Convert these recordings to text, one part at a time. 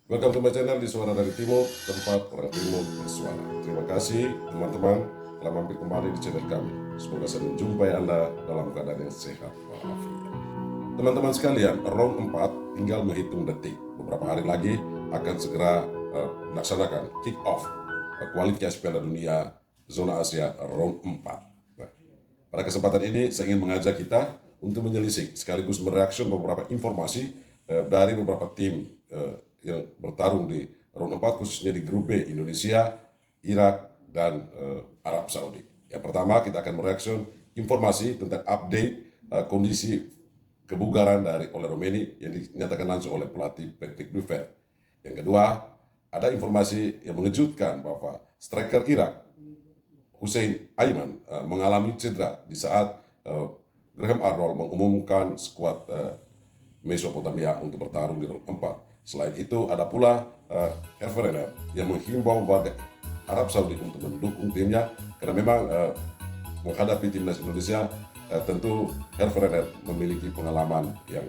Welcome to my channel di Suara dari Timur, tempat orang Timur bersuara. Terima kasih teman-teman telah mampir kembali di channel kami. Semoga saya menjumpai Anda dalam keadaan yang sehat walafiat. Teman-teman sekalian, round 4 tinggal menghitung detik. Beberapa hari lagi akan segera melaksanakan kick off kualifikasi Piala Dunia zona Asia round 4. Nah, pada kesempatan ini saya ingin mengajak kita untuk menyelisik sekaligus mereaksi beberapa informasi dari beberapa tim yang bertarung di round 4, khususnya di grup B, Indonesia, Irak, dan Arab Saudi. Yang pertama, kita akan mereaksi informasi tentang update kondisi kebugaran dari Ole Roumanie yang dinyatakan langsung oleh pelatih Patrick Kluivert. Yang kedua, ada informasi yang mengejutkan bahwa striker Irak, Hussein Aiman, mengalami cedera di saat Graham Arnold mengumumkan skuad Mesopotamia untuk bertarung di round 4. Selain itu, ada pula Hervé Renard yang menghimbau warga Arab Saudi untuk mendukung timnya, karena memang menghadapi timnas Indonesia tentu Hervé Renard memiliki pengalaman yang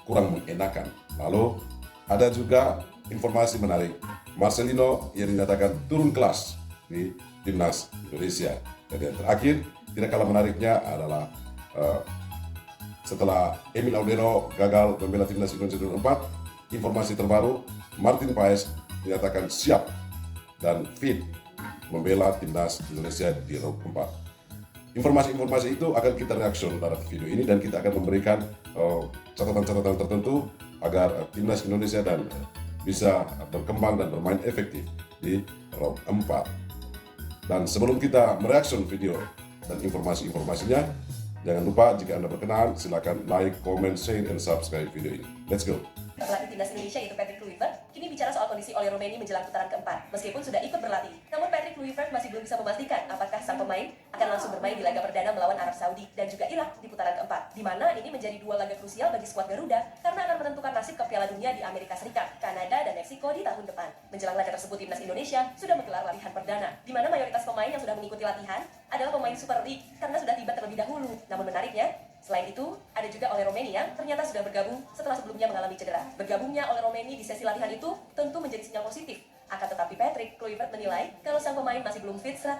kurang mengenakan. Lalu ada juga informasi menarik, Marcelino yang dinyatakan turun kelas di timnas Indonesia. Dan yang terakhir, tidak kalah menariknya adalah setelah Emil Audero gagal membela timnas Indonesia di 4, informasi terbaru, Martin Paes dinyatakan siap dan fit membela timnas Indonesia di round 4. Informasi-informasi itu akan kita reaksi dalam video ini, dan kita akan memberikan catatan-catatan tertentu agar timnas Indonesia dan bisa berkembang dan bermain efektif di round 4. Dan sebelum kita mereaksi video dan informasi-informasinya, jangan lupa jika Anda berkenan, silakan like, comment, share, and subscribe video ini. Let's go! Pelatih timnas Indonesia yaitu Patrick Kluivert kini bicara soal kondisi Ole Roumanie menjelang putaran keempat. Meskipun sudah ikut berlatih, namun Patrick Kluivert masih belum bisa memastikan apakah sang pemain akan langsung bermain di laga perdana melawan Arab Saudi dan juga Irak di putaran keempat, di mana ini menjadi dua laga krusial bagi skuad Garuda karena akan menentukan nasib ke Piala Dunia di Amerika Serikat, Kanada, dan Meksiko di tahun depan. Menjelang laga tersebut, timnas Indonesia sudah menggelar latihan perdana, di mana mayoritas pemain yang sudah mengikuti latihan adalah pemain Super League karena sudah tiba terlebih dahulu. Namun menariknya, selain itu, ada juga Ole Roumanie yang ternyata sudah bergabung setelah sebelumnya mengalami cedera. Bergabungnya Ole Roumanie di sesi latihan itu tentu menjadi sinyal positif. Akan tetapi Patrick Kluivert menilai kalau sang pemain masih belum fit 100%.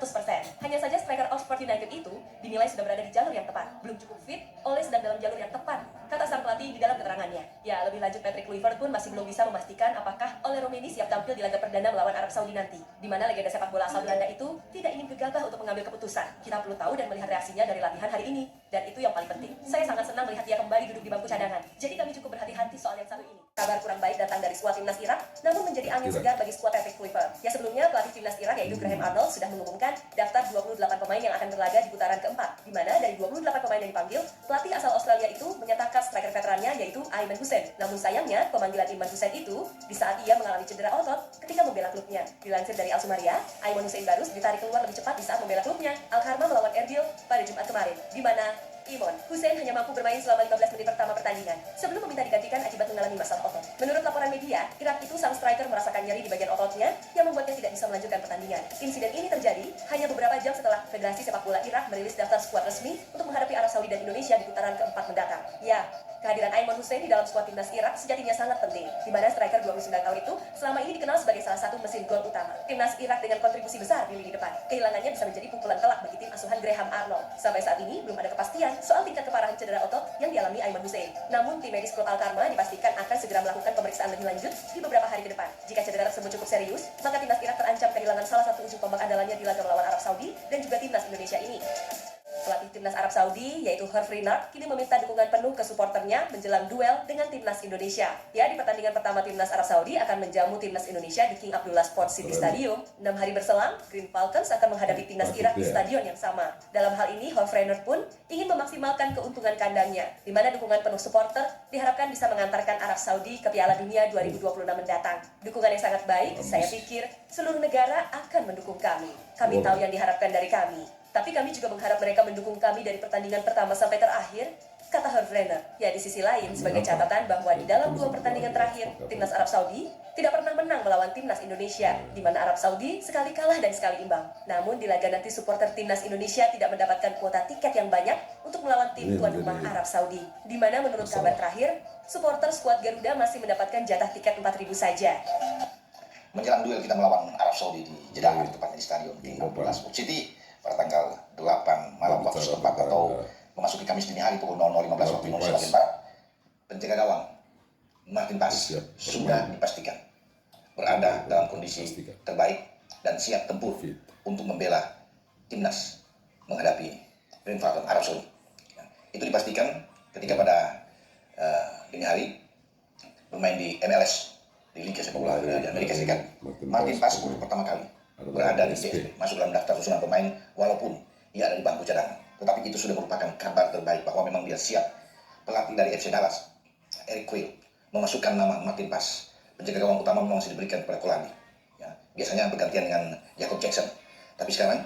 Hanya saja striker Oxford United itu dinilai sudah berada di jalur yang tepat. Belum cukup fit, Ole sedang dalam jalur yang tepat, kata sang pelatih di dalam keterangannya. Ya, lebih lanjut, Patrick Kluivert pun masih belum bisa memastikan apakah Ole Roumanie siap tampil di laga perdana melawan Arab Saudi nanti, di mana legenda sepak bola asal Belanda itu tidak ingin gegabah untuk mengambil keputusan. Kita perlu tahu dan melihat reaksinya dari latihan hari ini. Dan itu yang paling penting. Saya sangat senang melihat dia kembali duduk di bangku cadangan. Jadi kami cukup berhati-hati soal yang satu ini. Kabar kurang baik datang dari skuad timnas Irak, namun menjadi angin segar bagi skuad Patrick Kluivert. Ya, sebelumnya pelatih timnas Irak yaitu Graham Arnold sudah mengumumkan daftar 28 pemain yang akan berlaga di putaran keempat, di mana dari 28 pemain yang dipanggil, pelatih asal Australia itu menyatakan striker veterannya yaitu Aiman Hussein. Namun sayangnya, pemanggilan Aiman Hussein itu di saat ia mengalami cedera otot ketika membela klubnya. Dilansir dari Al Sumaria, Aiman Hussein baru ditarik keluar lebih cepat di saat membela klubnya Al Kharma melawan Erbil pada Jumat kemarin, di mana Aiman Hussein hanya mampu bermain selama 15 menit pertama pertandingan sebelum meminta digantikan akibat mengalami masalah otot. Menurut laporan media, Irak itu sang striker merasakan nyeri di bagian ototnya yang membuatnya tidak bisa melanjutkan pertandingan. Insiden ini terjadi hanya beberapa jam setelah Federasi Sepak Bola Irak merilis daftar skuad resmi untuk menghadapi Arab Saudi dan Indonesia di putaran keempat mendatang. Ya, kehadiran Aiman Hussein di dalam skuad timnas Irak sejatinya sangat penting, di mana striker 29 tahun itu selama ini dikenal sebagai salah satu mesin gol utama timnas Irak dengan kontribusi besar di lini depan. Kehilangannya bisa menjadi pukulan telak bagi tim asuhan Graham Arnold. Sampai saat ini belum ada kepastian soal tingkat keparahan cedera otot yang dialami Aiman Hussein. Namun tim medis klub Al Kharma dipastikan akan segera melakukan pemeriksaan lebih lanjut di beberapa hari ke depan. Jika cedera tersebut cukup serius, maka timnas Irak terancam kehilangan salah satu ujung tombak andalannya di laga melawan Arab Saudi dan juga timnas Indonesia ini. Pelatih timnas Arab Saudi yaitu Hervé Renard kini meminta dukungan penuh ke supporternya menjelang duel dengan timnas Indonesia. Ya, di pertandingan pertama timnas Arab Saudi akan menjamu timnas Indonesia di King Abdullah Sports City Stadium. 6 hari berselang, Green Falcons akan menghadapi timnas Irak di stadion yang sama. Dalam hal ini, Hervé Renard pun ingin memaksimalkan keuntungan kandangnya, di mana dukungan penuh supporter diharapkan bisa mengantarkan Arab Saudi ke Piala Dunia 2026 mendatang. Dukungan yang sangat baik, saya pikir seluruh negara akan mendukung kami. Kami tahu yang diharapkan dari kami. Tapi kami juga mengharap mereka mendukung kami dari pertandingan pertama sampai terakhir, kata Hervé Renard. Ya, di sisi lain, sebagai catatan bahwa di dalam 2 pertandingan terakhir, timnas Arab Saudi tidak pernah menang melawan timnas Indonesia, di mana Arab Saudi sekali kalah dan sekali imbang. Namun di laga nanti supporter timnas Indonesia tidak mendapatkan kuota tiket yang banyak untuk melawan tim tuan rumah Arab Saudi, di mana menurut kabar terakhir, supporter skuad Garuda masih mendapatkan jatah tiket 4.000 saja. menjelang duel kita melawan Arab Saudi di Jeddah, tepatnya di Stadion King Abdullah Sport City pada tanggal 8 malam waktu setempat atau memasuki Kamis dini hari pukul 00.15 waktu Indonesia bagian Barat. Penjaga gawang Martin Paes sudah dipastikan berada dalam kondisi terbaik dan siap tempur untuk membela timnas menghadapi rival Arab Saudi. Itu dipastikan ketika pada dini hari bermain di MLS, di Liga Sepak Bola di Amerika Serikat. Martin Paes untuk pertama kali berada di BSP, masuk dalam daftar susunan pemain walaupun ia ada di bangku cadangan. Tetapi itu sudah merupakan kabar terbaik bahwa memang dia siap. Pelatih dari FC Dallas, Eric Quayle, memasukkan nama Martin Paes. Penjaga gawang utama memang masih diberikan kepada Kolani. Ya, biasanya bergantian dengan Jacob Jackson. Tapi sekarang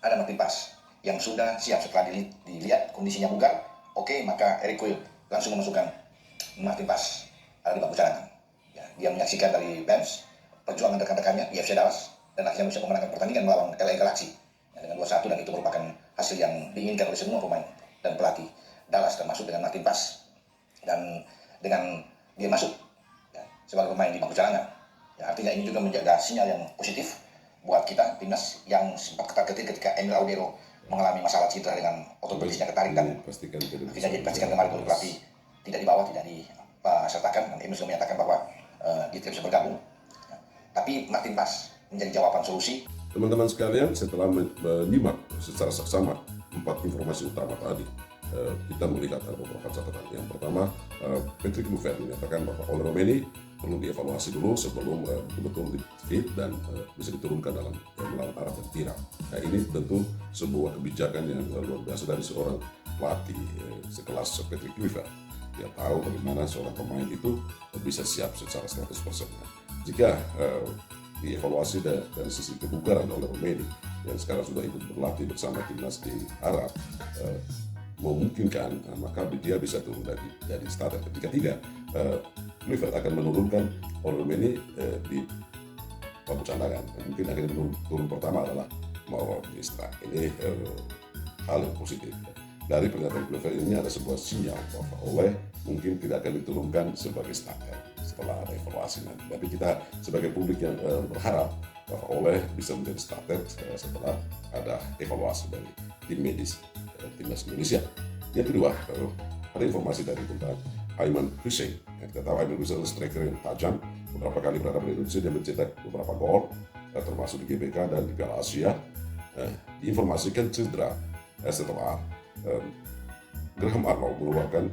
ada Martin Paes yang sudah siap setelah dilihat kondisinya bugar. Oke, maka Eric Quayle langsung memasukkan Martin Paes ada di bangku cadangan. Ya, dia menyaksikan dari bench perjuangan rekan-rekannya di FC Dallas dan akhirnya bisa memenangkan pertandingan melawan LA Galaxy ya, dengan 2-1, dan itu merupakan hasil yang diinginkan oleh semua pemain dan pelatih Dallas termasuk dengan Martin Paes. Dan dengan dia masuk ya, sebagai pemain di bangku cadangan, ya, artinya ini juga menjaga sinyal yang positif buat kita timnas yang sempat ketar-ketir ketika Emil Audero mengalami masalah cedera dengan otot betisnya ketarik dan akhirnya dipastikan kemarin oleh pelatih tidak dibawa, tidak disertakan, dan Emil sudah menyatakan bahwa dia tidak bisa bergabung. Ya, tapi Martin Paes menjadi jawaban solusi. Teman-teman sekalian, setelah menyimak secara seksama 4 informasi utama tadi, kita melihat ada beberapa catatan. Yang pertama, Patrick Kluivert menyatakan bahwa Oli Romeni perlu dievaluasi dulu sebelum betul-betul fit dan bisa diturunkan dalam melawan Arab dan Irak. Nah, ini tentu sebuah kebijakan yang luar biasa dari seorang pelatih sekelas Patrick Kluivert. Dia tahu bagaimana seorang pemain itu bisa siap secara 100%. Jika dievaluasi dari sisi kebugaran oleh Romeni yang sekarang sudah ikut berlatih bersama timnas di Arab, memungkinkan, maka dia bisa turun dari starter. Ketika tidak, Kluivert akan menurunkan Romeni di bangku cadangan. Mungkin akan turun pertama adalah Mauro Inistra. Ini hal yang positif. Dari pernyataan Kluivert ini ada sebuah sinyal bahwa Ole mungkin tidak akan diturunkan sebagai starter setelah ada evaluasi nanti. Tapi kita sebagai publik yang berharap bahwa Ole bisa menjadi starter setelah ada evaluasi dari tim medis timnas Indonesia. Yang kedua, ada informasi dari tentang Aiman Hussein. Kita tahu Aiman Hussein adalah striker yang tajam. Beberapa kali berada di Indonesia, dia mencetak beberapa gol, termasuk di GBK dan di Piala Asia. Diinformasikan cedera setelah Graham Arnold mengeluarkan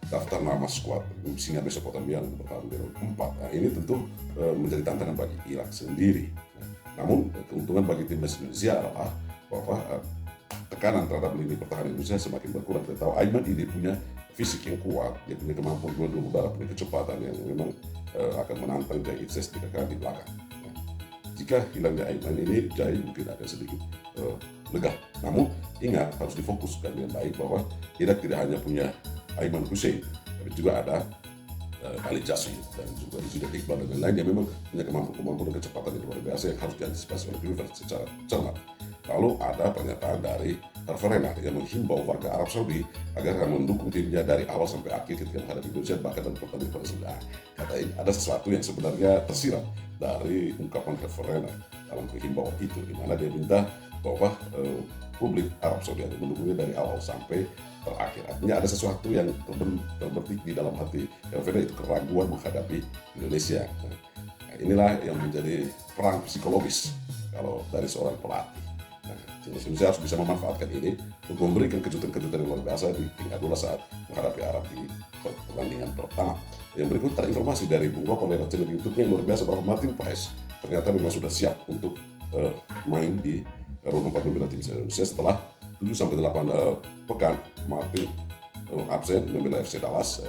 daftar nama skuad Singa Mesopotamia yang bertarung di round 4. Nah, ini tentu menjadi tantangan bagi Irak sendiri. Namun keuntungan bagi timnas Indonesia adalah bahwa tekanan terhadap lini pertahanan Indonesia semakin berkurang. Kita tahu Aiman ini punya fisik yang kuat, dia punya kemampuan duel udara, punya kecepatan yang memang akan menantang Jai Itzes di di belakang. Nah, jika hilangnya Aiman ini, Jai mungkin akan sedikit lega. Namun ingat, harus difokuskan dengan baik bahwa Irak tidak hanya punya Aiman Hussein, tapi juga ada Ali Jassi dan juga Izudin Iqbal dan lain-lain yang memang punya kemampuan dan kecepatan yang luar biasa yang harus diantisipasi oleh Kluivert secara cermat. Lalu ada pernyataan dari Hervé Renard yang menghimbau warga Arab Saudi agar mendukung timnya dari awal sampai akhir ketika menghadapi Indonesia, bahkan dalam pertandingan pada sebelah. Kata ini ada sesuatu yang sebenarnya tersirat dari ungkapan Hervé Renard dalam himbauan itu, di mana dia minta bahwa publik Arab Saudi akan mendukungnya dari awal sampai terakhir. Artinya ada sesuatu yang terbetik di dalam hati Hervé Renard, itu keraguan menghadapi Indonesia. Nah, inilah yang menjadi perang psikologis kalau dari seorang pelatih. Indonesia harus bisa memanfaatkan ini untuk memberikan kejutan-kejutan yang luar biasa di tingkat bola saat menghadapi Arab di pertandingan pertama. Yang berikut ada informasi dari Bung Ropo lewat channel YouTube-nya yang luar biasa bahwa Martin Paes ternyata memang sudah siap untuk main di round 4 membela timnas Indonesia setelah 7-8 pekan Martin absen membela FC Dallas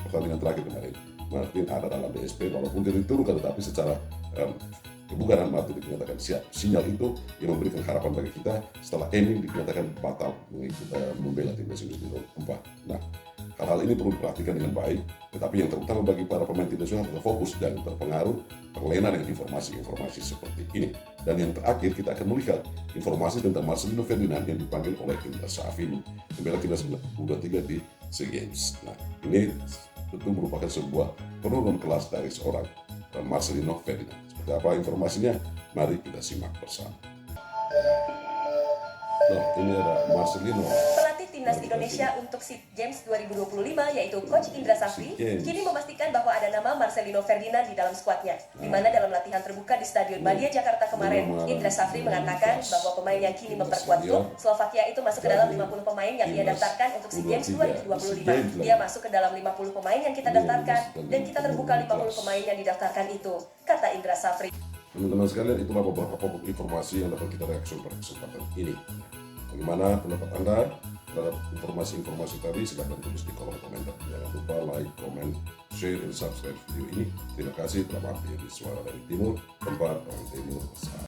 pertandingan terakhir kemarin. Martin ada dalam DSP walaupun dia diturunkan, tetapi secara kebugaran Martin dinyatakan siap. Sinyal itu yang memberikan harapan bagi kita setelah Emil dinyatakan batal membela timnas Indonesia di round 4. Nah, hal-hal ini perlu diperhatikan dengan baik, tetapi yang terutama bagi para pemain timnas adalah fokus dan terpengaruh terlena dengan informasi-informasi seperti ini. Dan yang terakhir kita akan melihat informasi tentang Marcelino Ferdinand yang dipanggil oleh Indra Syafrini membela timnas U23 di SEA Games. Nah, ini tentu merupakan sebuah penurunan kelas dari seorang Marcelino Ferdinand. Apa informasinya? Mari kita simak bersama. Nah, ini ada Marcelino. Pelatih Timnas Indonesia untuk SEA Games 2025 yaitu Coach Indra Safri kini memastikan bahwa ada nama Marcelino Ferdinand di dalam skuadnya. Di mana dalam latihan terbuka di Stadion Madia Jakarta kemarin, Indra Safri mengatakan bahwa pemain yang kini memperkuat grup Slovakia itu masuk ke dalam 50 pemain yang ia daftarkan untuk SEA Games 2025. Dia masuk ke dalam 50 pemain yang kita daftarkan dan kita terbuka 50 pemain yang didaftarkan itu, kata Indra Safri. Teman-teman sekalian, itulah beberapa pokok informasi yang dapat kita reaksi pada kesempatan ini. Bagaimana pendapat Anda terhadap informasi-informasi tadi? Silahkan tulis di kolom komentar. Jangan lupa like, comment, share, dan subscribe video ini. Terima kasih telah mampir di Suara dari Timur, tempat orang Timur bersama.